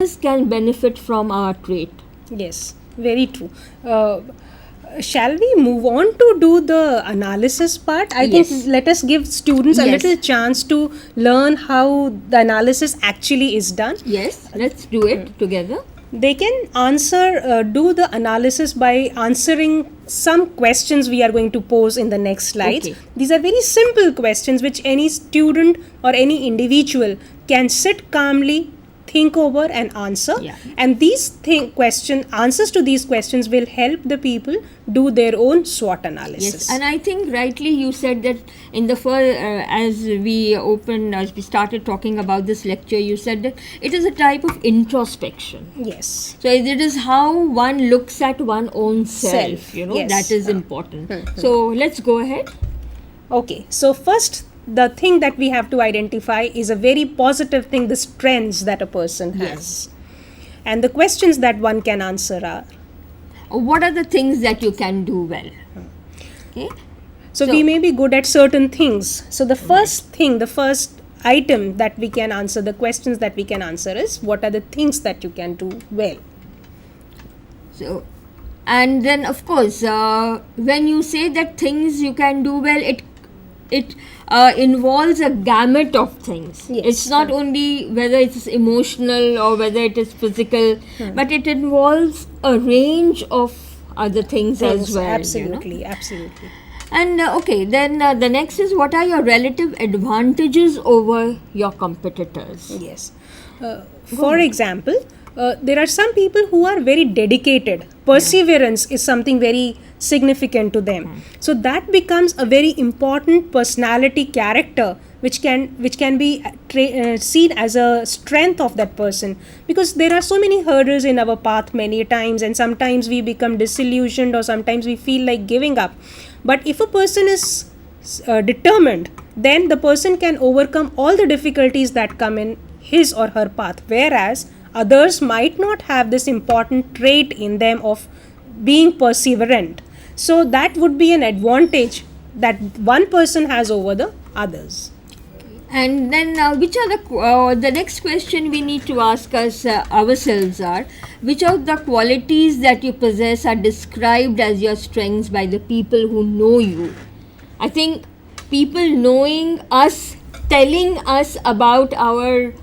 can benefit from our trait. Yes, very true. Shall we move on to do the analysis part? I Yes. think let us give students a Yes. little chance to learn how the analysis actually is done. Yes, let's do it together. They can do the analysis by answering some questions we are going to pose in the next slides. Okay. These are very simple questions which any student or any individual can sit calmly, think over and answer. Yeah. And these answers to these questions will help the people do their own SWOT analysis. Yes, and I think rightly you said that in the first, as we started talking about this lecture, you said that it is a type of introspection. Yes. So it is how one looks at one own self, Yes. that is important. So let's go ahead. Okay, so first, the thing that we have to identify is a very positive thing, the strengths that a person has. Yes. And the questions that one can answer are. What are the things that you can do well? Okay. So So- we may be good at certain things. So the first thing, the first item that we can answer, the questions that we can answer is what are the things that you can do well? So, and then of course, when you say that things you can do well, it involves a gamut of things. Yes. It's not only whether it's emotional or whether it is physical, but it involves a range of other things as well. Absolutely, absolutely. And okay, then the next is, what are your relative advantages over your competitors? Yes. For example, there are some people who are very dedicated. Perseverance is something very significant to them. So that becomes a very important personality character which can be seen as a strength of that person, because there are so many hurdles in our path many times, and sometimes we become disillusioned or sometimes we feel like giving up. But if a person is determined, then the person can overcome all the difficulties that come in his or her path, whereas others might not have this important trait in them of being perseverant. So that would be an advantage that one person has over the others. And then which are the next question we need to ask ourselves are, which of the qualities that you possess are described as your strengths by the people who know you? I think people knowing us, telling us about our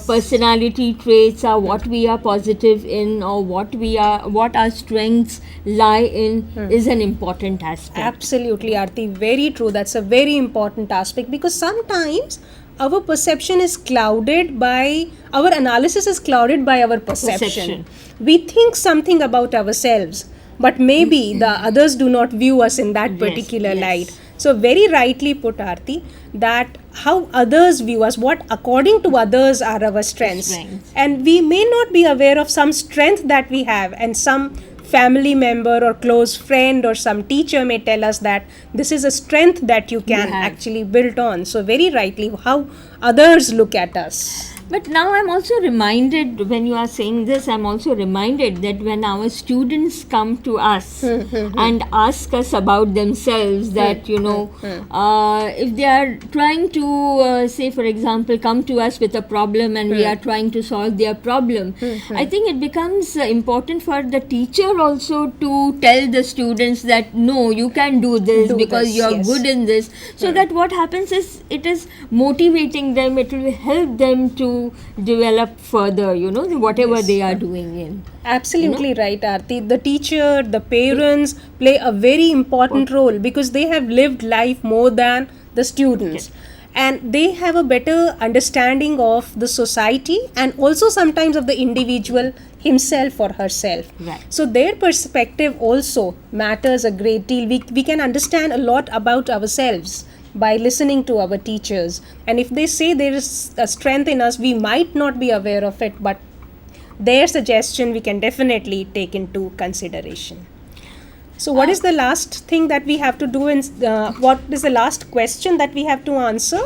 personality traits, are what we are positive in, or what our strengths lie in, is an important aspect. Absolutely, Aarti. Very true. That's a very important aspect, because sometimes our perception is clouded by, our analysis is clouded by our perception. We think something about ourselves, but maybe the others do not view us in that particular light. So very rightly put, Aarti, that how others view us, what according to others are our strengths. And we may not be aware of some strength that we have, and some family member or close friend or some teacher may tell us that this is a strength that you can actually build on. So very rightly, how others look at us. But now I'm also reminded, when you are saying this, I'm also reminded that when our students come to us and ask us about themselves, that, if they are trying to, say for example, come to us with a problem and we are trying to solve their problem, I think it becomes important for the teacher also to tell the students that, no, you can do this because you're good in this. So that what happens is, it is motivating them, it will help them to develop further, whatever they are doing in. Absolutely right, Aarti. The teacher, the parents play a very important role, because they have lived life more than the students. And they have a better understanding of the society and also sometimes of the individual himself or herself. Right. So their perspective also matters a great deal. We can understand a lot about ourselves by listening to our teachers. And if they say there is a strength in us, we might not be aware of it, but their suggestion we can definitely take into consideration. So what is the last thing that we have to do, what is the last question that we have to answer?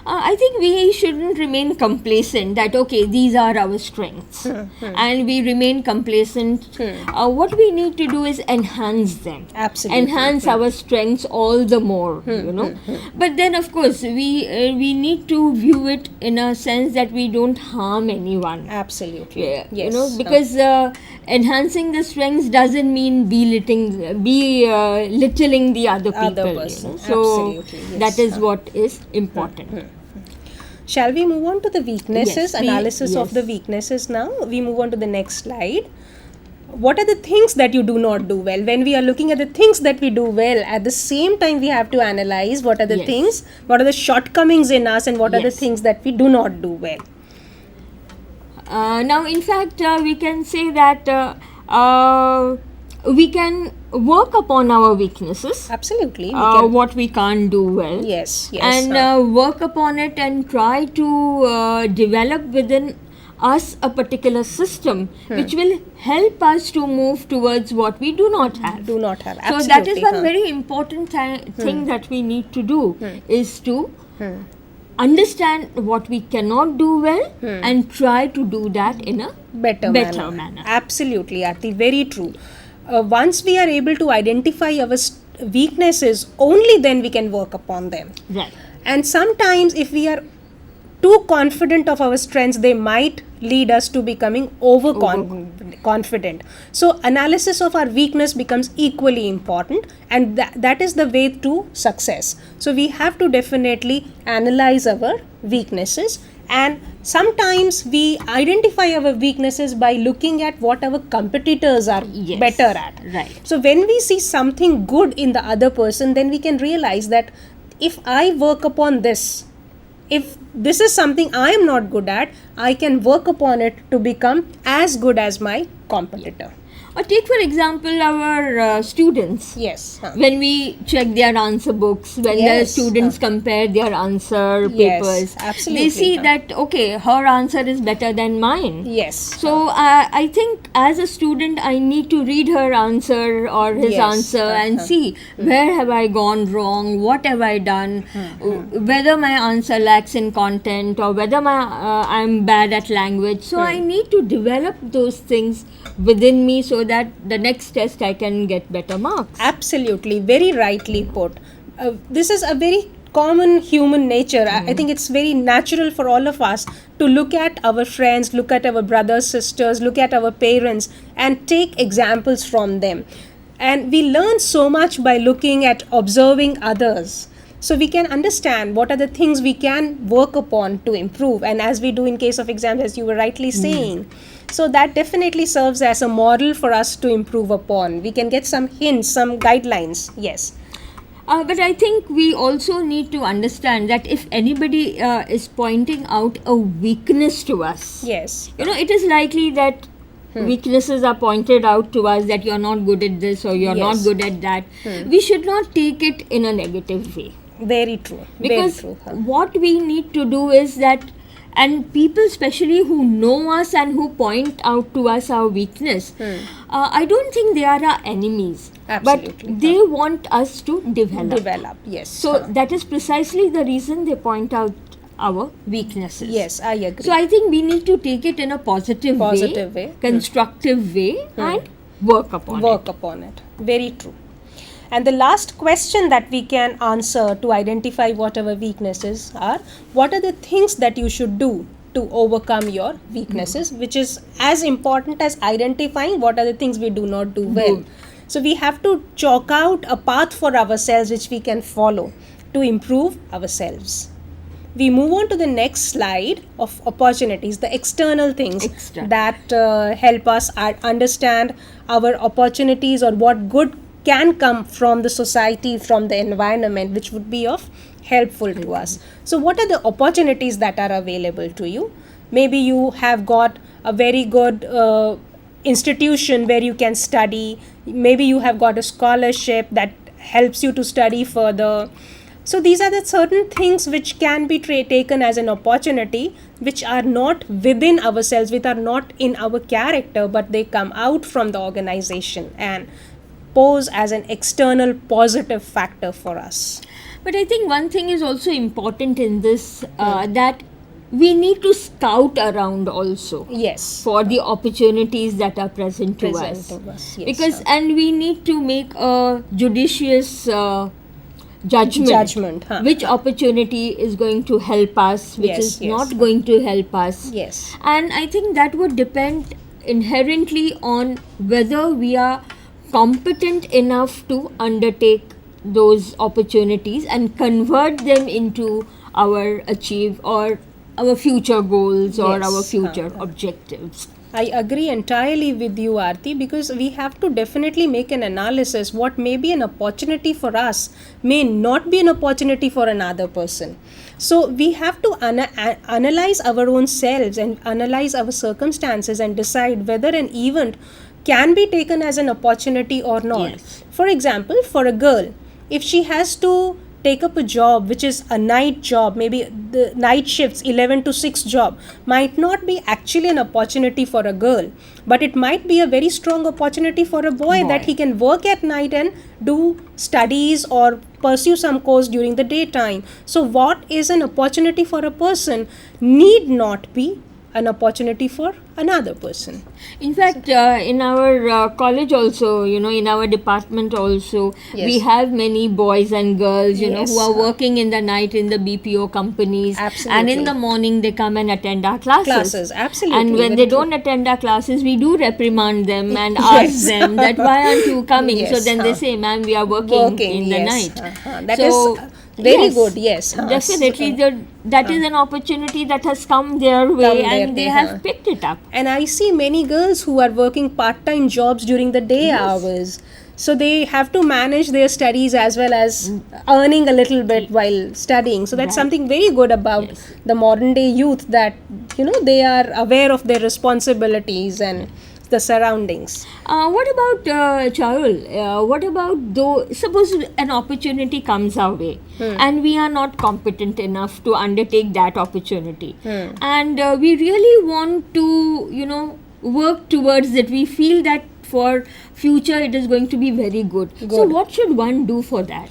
I think we shouldn't remain complacent that, okay, these are our strengths, and we remain complacent. What we need to do is enhance them. Absolutely. Enhance our strengths all the more, you know. But then, of course, we need to view it in a sense that we don't harm anyone. Absolutely. Yeah, Yes. you know, because enhancing the strengths doesn't mean littling the other people. Other you person. know. So Absolutely, yes. that is what is important. Shall we move on to the weaknesses, Yes, analysis of yes. the weaknesses now? We move on to the next slide. What are the things that you do not do well? When we are looking at the things that we do well, at the same time we have to analyze what are the Yes. things, what are the shortcomings in us, and what are the Yes. things that we do not do well. Now, in fact, we can say that we can work upon our weaknesses, Absolutely. We can, what we can't do well. yes, yes. And work upon it and try to develop within us a particular system which will help us to move towards what we do not have. do not have. So Absolutely. that is one very important thing that we need to do is to understand what we cannot do well and try to do that in a better manner. Absolutely, Aarti, very true. Once we are able to identify our weaknesses, only then we can work upon them. Right. And sometimes if we are too confident of our strengths, they might lead us to becoming overconfident. So analysis of our weakness becomes equally important, and that is the way to success. So we have to definitely analyze our weaknesses, and sometimes we identify our weaknesses by looking at what our competitors are Yes. better at. Right. So when we see something good in the other person, then we can realize that if I work upon this, if this is something I am not good at, I can work upon it to become as good as my competitor. Or take for example our students. Yes. When we check their answer books, when the Yes. students compare their answer Yes, papers, absolutely. they see that, okay, her answer is better than mine. Yes. So I think as a student, I need to read her answer or his Yes. answer and see where have I gone wrong, what have I done, whether my answer lacks in content or whether I'm bad at language. So I need to develop those things within me so that the next test I can get better marks. Absolutely, very rightly put. This is a very common human nature. I think it's very natural for all of us to look at our friends, look at our brothers, sisters, look at our parents, and take examples from them. And we learn so much by looking at observing others. So we can understand what are the things we can work upon to improve, and as we do in case of exams, as you were rightly saying. So that definitely serves as a model for us to improve upon. We can get some hints, some guidelines. Yes. But I think we also need to understand that if anybody is pointing out a weakness to us, Yes. you know, it is likely that weaknesses are pointed out to us, that you're not good at this or you're not Yes. good at that. We should not take it in a negative way. Very true. Because Very true. what we need to do is that, and people especially who know us and who point out to us our weakness, I don't think they are our enemies. Absolutely. But they want us to develop. Develop. Yes. So that is precisely the reason they point out our weaknesses. Yes, I agree. So I think we need to take it in a positive Way. constructive way, and work upon Work upon it. Very true. And the last question that we can answer to identify what our weaknesses are, what are the things that you should do to overcome your weaknesses, which is as important as identifying what are the things we do not do well. So we have to chalk out a path for ourselves which we can follow to improve ourselves. We move on to the next slide of opportunities, the external things that help us understand our opportunities or what good can come from the society, from the environment, which would be of helpful to us. So what are the opportunities that are available to you? Maybe you have got a very good institution where you can study. Maybe you have got a scholarship that helps you to study further. So these are the certain things which can be taken as an opportunity, which are not within ourselves, which are not in our character, but they come out from the organization and pose as an external positive factor for us. But I think one thing is also important in this, that we need to scout around also Yes. for the opportunities that are present to Present us. to us, yes, Because, and we need to make a judicious judgment, which opportunity is going to help us, which Yes, is yes. not going to help us. Yes. And I think that would depend inherently on whether we are competent enough to undertake those opportunities and convert them into our our future goals or Yes, our future objectives. I agree entirely with you, Aarti, because we have to definitely make an analysis. What may be an opportunity for us may not be an opportunity for another person. So we have to analyze our own selves and analyze our circumstances and decide whether an event can be taken as an opportunity or not. Yes. For example, for a girl, if she has to take up a job which is a night job, maybe the night shifts 11 to 6 job, might not be actually an opportunity for a girl, but it might be a very strong opportunity for a boy, that he can work at night and do studies or pursue some course during the daytime. So what is an opportunity for a person need not be an opportunity for another person. In fact, in our college also, in our department also, Yes. we have many boys and girls, Yes. who are working in the night in the BPO companies. Absolutely. And in the morning they come and attend our classes. Absolutely. And when Very they true. don't attend our classes, we do reprimand them and Yes. ask them that why aren't you coming? So Yes, then they say, ma'am, we are working in the yes. night. That So, is very good, yes. Definitely, that is an opportunity that has come their way, Come their and they way, have picked it up. And I see many girls who are working part-time jobs during the day hours. So they have to manage their studies as well as earning a little bit while studying. So that's Right. something very good about Yes. the modern day youth, that they are aware of their responsibilities and the surroundings. What about Charul? What about though? Suppose an opportunity comes our way, and we are not competent enough to undertake that opportunity, and we really want to, work towards it. We feel that for future it is going to be very good. So, what should one do for that?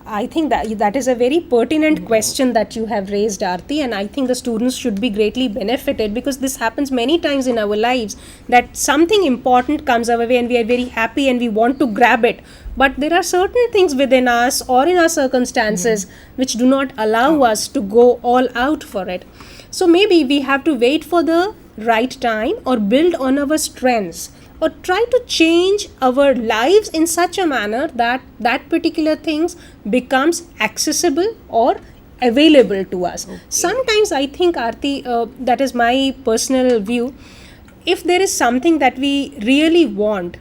I think that is a very pertinent question that you have raised, Aarti, and I think the students should be greatly benefited, because this happens many times in our lives, that something important comes our way and we are very happy and we want to grab it, but there are certain things within us or in our circumstances which do not allow us to go all out for it. So maybe we have to wait for the right time or build on our strengths, or try to change our lives in such a manner that that particular things becomes accessible or available to us. Sometimes I think, Aarti, that is my personal view, if there is something that we really want,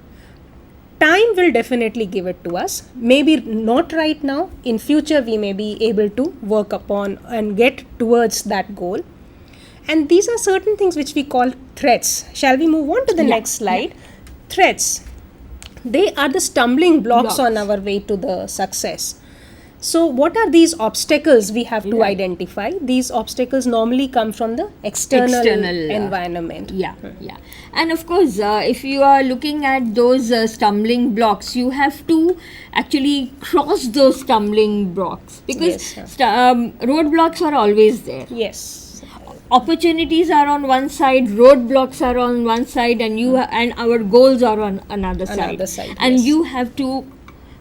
time will definitely give it to us. Maybe not right now, in future we may be able to work upon and get towards that goal. And these are certain things which we call threats. Shall we move on to the next slide? Threats. They are the stumbling blocks on our way to the success. So what are these obstacles we have to identify? These obstacles normally come from the external environment. Yeah. And of course, if you are looking at those stumbling blocks, you have to actually cross those stumbling blocks, because roadblocks are always there. Yes. Opportunities are on one side, roadblocks are on one side, and and our goals are on another side. And you have to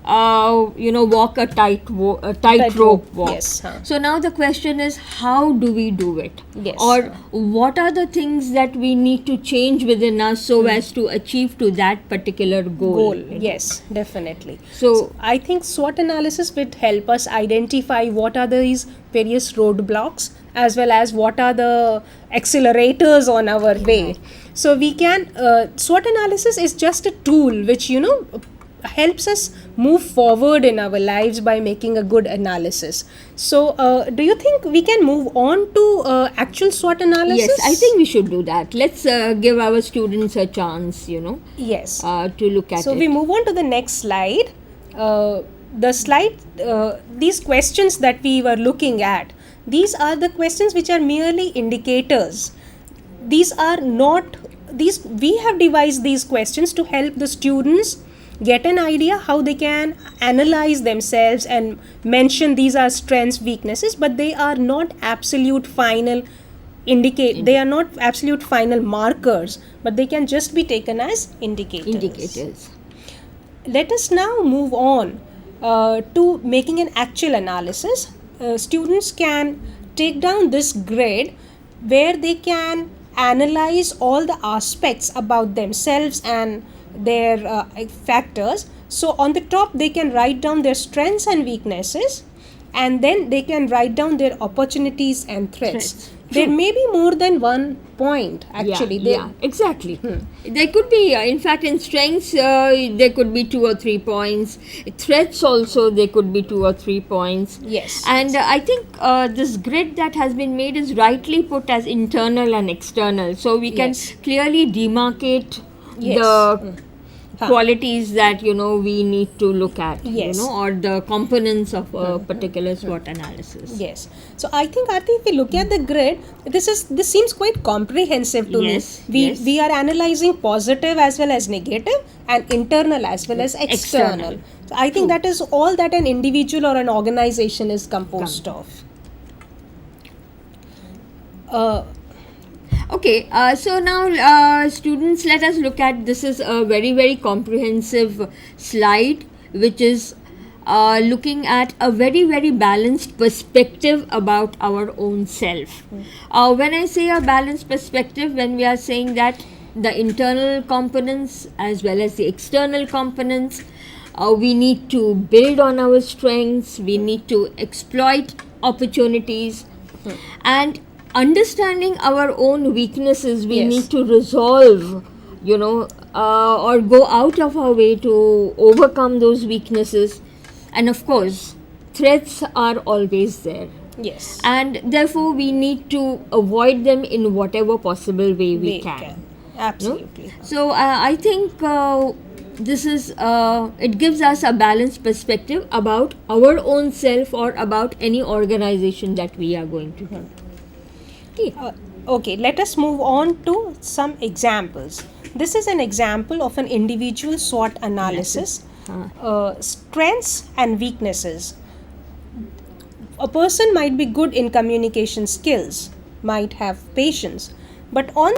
walk a tightrope walk. Yes. So now the question is, how do we do it? Yes. Or what are the things that we need to change within us so as to achieve to that particular goal? Yes, definitely. So I think SWOT analysis would help us identify what are these various roadblocks, as well as what are the accelerators on our way. So we can, SWOT analysis is just a tool which, helps us move forward in our lives by making a good analysis. So do you think we can move on to actual SWOT analysis? yes, I think we should do that. Let's give our students a chance, Yes. to look at it. So we move on to the next slide. These questions that we were looking at, these are the questions which are merely indicators. These are not, we have devised these questions to help the students get an idea how they can analyze themselves and mention these are strengths, weaknesses, but they are not absolute final they are not absolute final markers, but they can just be taken as indicators. Let us now move on to making an actual analysis. Students can take down this grid where they can analyze all the aspects about themselves and their factors. So on the top they can write down their strengths and weaknesses, and then they can write down their opportunities and threats. There may be more than one point actually. Yeah, exactly. There could be, in fact, in strengths, there could be 2 or 3 points. Threats also, there could be 2 or 3 points. Yes. And I think this grid that has been made is rightly put as internal and external. So we can clearly demarcate the qualities that we need to look at, or the components of a particular SWOT analysis. Yes. So I think, Aarti, if we look at the grid, this seems quite comprehensive to me. We are analyzing positive as well as negative, and internal as well as external. So I think that is all that an individual or an organization is composed of. Okay, so now students, let us look at, this is a very, very comprehensive slide which is looking at a very, very balanced perspective about our own self. When I say a balanced perspective, when we are saying that the internal components as well as the external components, we need to build on our strengths, we need to exploit opportunities, and understanding our own weaknesses, we need to resolve, or go out of our way to overcome those weaknesses. And of course, threats are always there. Yes. And therefore, we need to avoid them in whatever possible way we can. Absolutely. So, I think this is, it gives us a balanced perspective about our own self or about any organization that we are going to do. Okay, let us move on to some examples. This is an example of an individual SWOT analysis. Strengths and weaknesses. A person might be good in communication skills, might have patience, but on